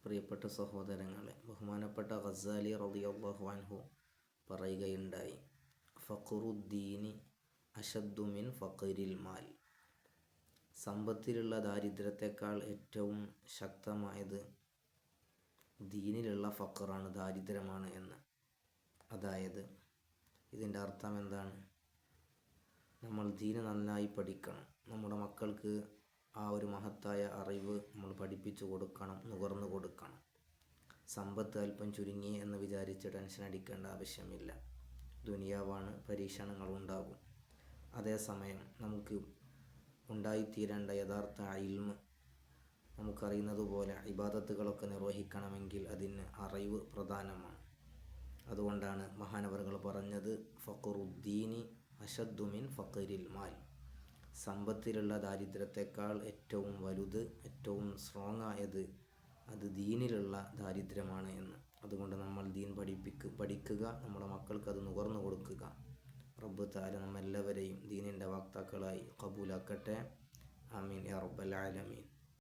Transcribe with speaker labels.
Speaker 1: പ്രിയപ്പെട്ട സഹോദരങ്ങളെ, ബഹുമാനപ്പെട്ട ഗസാലി റളിയല്ലാഹു അൻഹു പറയുകയുണ്ടായി, ഫഖറുദ്ദീനി അശദ്ദു മിൻ ഫഖരിൽ മാൽ. സമ്പത്തിലുള്ള ദാരിദ്ര്യത്തെക്കാൾ ഏറ്റവും ശക്തമായത് ദീനിലുള്ള ഫഖറാണ്, ദാരിദ്ര്യമാണ് എന്ന്. അതായത് ഇതിൻ്റെ അർത്ഥം എന്താണ്? നമ്മൾ ദീന് നന്നായി പഠിക്കണം. നമ്മുടെ മക്കൾക്ക് ആ ഒരു മഹത്തായ അറിവ് നമ്മൾ പഠിപ്പിച്ചു കൊടുക്കണം, നുകർന്നു കൊടുക്കണം. സമ്പത്ത് അല്പം ചുരുങ്ങി എന്ന് വിചാരിച്ച് ടെൻഷൻ അടിക്കേണ്ട ആവശ്യമില്ല. ദുനിയാവാണ്, പരീക്ഷണങ്ങൾ ഉണ്ടാകും. അതേസമയം നമുക്ക് ഉണ്ടായിത്തീരേണ്ട യഥാർത്ഥ ഇൽമ്, നമുക്കറിയുന്നതുപോലെ ഇബാദത്തുകളൊക്കെ നിർവഹിക്കണമെങ്കിൽ അതിന് അറിവ് പ്രധാനമാണ്. അതുകൊണ്ടാണ് മഹാനവറുകൾ പറഞ്ഞത്, ഫഖറുദ്ദീനി അശദ്ദു മിൻ ഫഖരിൽ മാൽ. സമ്പത്തിലുള്ള ദാരിദ്ര്യത്തെക്കാൾ ഏറ്റവും വലുത്, ഏറ്റവും സ്ട്രോങ് ആയത് അത് ദീനിലുള്ള ദാരിദ്ര്യമാണ് എന്ന്. അതുകൊണ്ട് നമ്മൾ ദീൻ പഠിക്കുക, നമ്മുടെ മക്കൾക്ക് അത് നുകർന്നു കൊടുക്കുക. റബ്ബ് തആല നമ്മെല്ലാവരെയും ദീനിൻ്റെ വക്താക്കളായി ഖബൂലാക്കട്ടെ. ആമീൻ യാ റബ്ബൽ ആലമീൻ.